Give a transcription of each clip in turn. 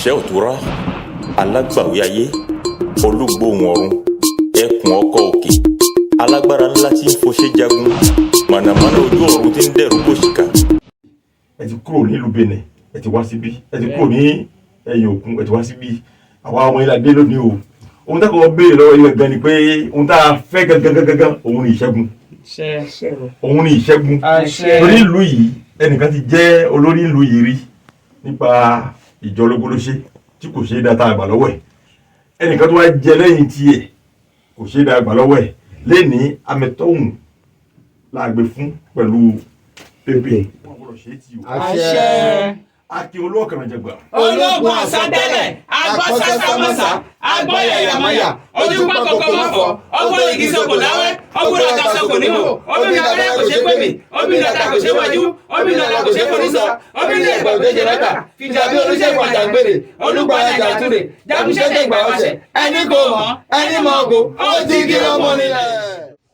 àṣẹ òtúrá alágbàwí ayé olúgbòhùn ọ̀run ẹkùn ọkọ̀ òkè alágbára ńlá tí ń foṣẹ́ jagun mànàmáná ojú ọ̀run tí ń dẹ̀rù bòṣìkà. ẹ ti kúrò nílùú Benin ẹ ti wá síbí ẹ ti kúrò ní ẹ̀yìn òkun ẹ ti wá síbí àwa ọmọ ilé adé lónìí o ohun tá a kọ́ béèrè lọ́wọ́ yín gangan ni pé ohun tá a fẹ́ gangan òun ni ìṣẹ́gun òun ni ìṣẹ́gun torí ìlú yìí ẹnìkan ti jẹ́ olórí ìlú yìí rí nípa ìjọ ológólóṣe tí kò ṣe é dáta àgbà lọ́wọ́ ẹ̀ ẹnìkan tó wá jẹ lẹ́yìn tiẹ̀ kò ṣe é dá àgbà lọ́wọ́ ẹ̀ lẹ́ni amẹ́tọ́hùn la gbé fún pẹ̀lú pépè. àṣẹ. Akin olóòkànà jẹgbà. ológun àsọtẹ́lẹ̀ agbọ́sásámọ́sá agbọ́yàyàmọ́yà ojúpọ̀ kọ̀ọ̀kan mọ́fọ́ ọgbọ́n igi sọ̀kò láwẹ́ ọgbọ́n ọ̀tá sọ̀kò nímọ̀ obìnrin abẹ́rẹ́ kò ṣe pèmí obìnrin ọ̀tá kò ṣe wájú obìnrin ọ̀tá kò ṣe fonísọ obìnrin ẹ̀gbà òdèjì rẹ́kà fìjà bí olùṣègùn àjàgbèrè olùgbàlà àjàtúrè jagunṣẹ́gbẹ̀ ìgbà ọ̀ṣẹ̀ ẹni kò mọ̀ ẹni mọ̀ ọ̀gọ̀ ó ti kí lọ́mọ nílẹ̀.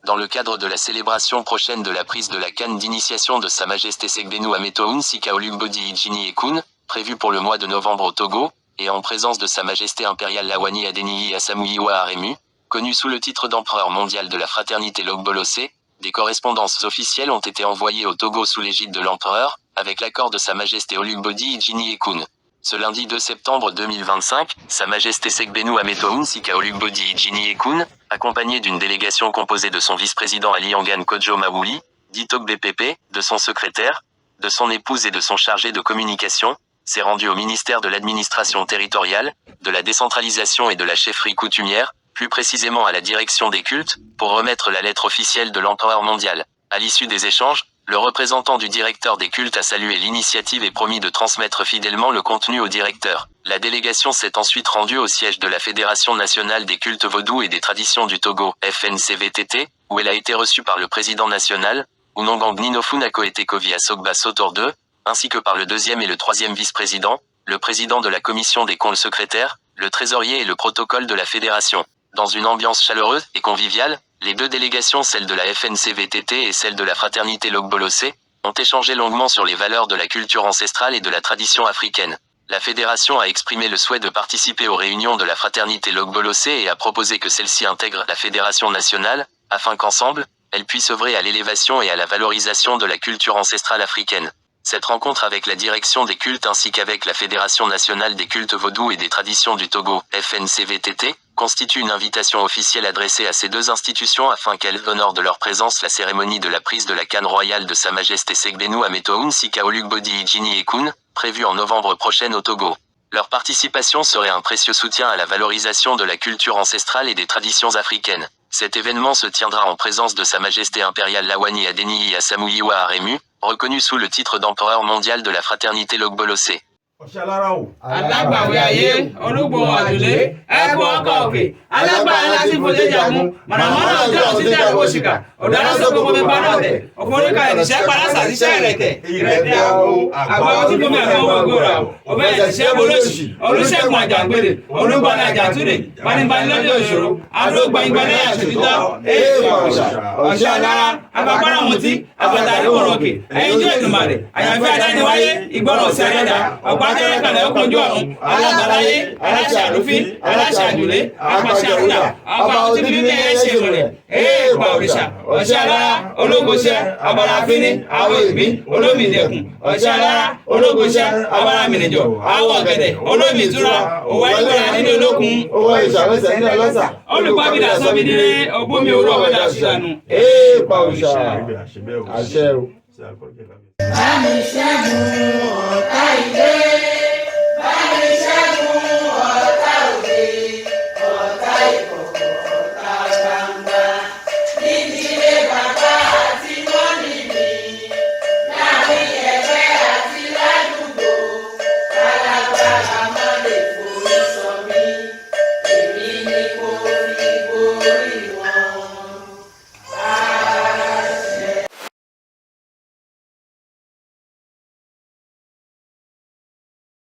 Dans le cadre de la célébration prochaine de la prise de la canne d'initiation de Sa Majesté Segbenu Ametoun Sikaolugbodi Ijini Ekun, prévue pour le mois de novembre au Togo, et en présence de Sa Majesté impériale Lawani Adeniyi Asamuyiwa Aremu, connu sous le titre d'empereur mondial de la fraternité Logbolosé, des correspondances officielles ont été envoyées au Togo sous l'égide de l'empereur, avec l'accord de Sa Majesté Olugbodi Ijini Ekun. Ce lundi 2 septembre 2025, Sa Majesté Segbenu Ametoun Sikaolugbodi Ijini Ekun, accompagné d'une délégation composée de son vice-président Ali Angan Kodjo Mawouli, dit BPP, de son secrétaire, de son épouse et de son chargé de communication, s'est rendu au ministère de l'administration territoriale, de la décentralisation et de la chefferie coutumière, plus précisément à la direction des cultes, pour remettre la lettre officielle de l'empereur mondial. À l'issue des échanges, le représentant du directeur des cultes a salué l'initiative et promis de transmettre fidèlement le contenu au directeur. La délégation s'est ensuite rendue au siège de la Fédération nationale des cultes vaudous et des traditions du Togo, FNCVTT, où elle a été reçue par le président national, Ounongang Ninofuna Koetekovi Asogba Sotor II, ainsi que par le deuxième et le troisième vice-président, le président de la commission des comptes, le secrétaire, le trésorier et le protocole de la fédération. Dans une ambiance chaleureuse et conviviale, les deux délégations, celle de la FNCVTT et celle de la fraternité Logbolosé, ont échangé longuement sur les valeurs de la culture ancestrale et de la tradition africaine. La fédération a exprimé le souhait de participer aux réunions de la fraternité Logbolosé et a proposé que celle-ci intègre la fédération nationale, afin qu'ensemble, elle puisse œuvrer à l'élévation et à la valorisation de la culture ancestrale africaine. Cette rencontre avec la direction des cultes ainsi qu'avec la Fédération nationale des cultes vaudous et des traditions du Togo, FNCVTT, constitue une invitation officielle adressée à ces deux institutions afin qu'elles honorent de leur présence la cérémonie de la prise de la canne royale de Sa Majesté Segbenu Ametoun Sikaolugbodi Ijini Ekun, prévue en novembre prochain au Togo. Leur participation serait un précieux soutien à la valorisation de la culture ancestrale et des traditions africaines. Cet événement se tiendra en présence de Sa Majesté impériale Lawani Adeniyi Asamuyiwa Aremu, reconnu sous le titre d'empereur mondial de la fraternité Logbolosé. alágbàwí ayé olúgbòhùn àdùlé ẹ̀bùn ọkọ̀ òkè alágbàá láti fojú jagun mọ̀nàmọ́ná ọjọ́ ọ̀tún dẹ̀rù òṣìkà ọ̀daràn sọ gbogbo pípa náà tẹ̀ òfòríkà ìrìṣẹ́ parásà síṣẹ́ ìrẹ̀tẹ̀ ìrẹ̀tẹ̀ àgbà ọtí gómìnà ẹ̀fọ́ ògbóra òbẹ́ ìṣẹ́ bolóṣì olùṣègùn àjàgbèrè olúgbàlà àjàtúrè gbanibánilọ́dẹ̀ òṣòro adógbàyìngbàlẹ̀ àṣòtítọ́ ọ̀ṣẹ́ alára abapára mọ̀tí àgbàtà àríwòròkè ẹ̀yinjú Èdùmàrè àyànfẹ́ adániwáyé ìgbọ́ràn òsì àrẹ́dà ọ̀pá-tẹ́rẹ́ kalẹ̀ ọkọ̀jú ọ̀run alágbàláyé aláṣẹ àlùfín aláṣẹ àjùlé apàṣẹ àrùdà ọba ọtí bíbí ẹ̀ ṣe rẹ̀ èèpà òrìṣà ọ̀ṣẹ́ alára ológoṣẹ́ abalafínní àwọ̀ ìgbín olómìnirẹ̀kùn ọ̀ṣẹ́ alára ológoṣẹ́ abalamìnìjọ àwọ̀ ọ̀gẹ̀dẹ̀ olómìtura òwò ẹgbẹ̀rẹ̀ nínú olókun owó ìṣàwẹ́sẹ̀ ní ọlọ́sà olùpàbídà sọ́bídìrẹ ògbómi òwúrò ọ̀gbẹ̀dà ṣùṣànù èèpà òrìṣà àṣẹ o. Àmì ṣẹ́gun ọ̀tá ilé.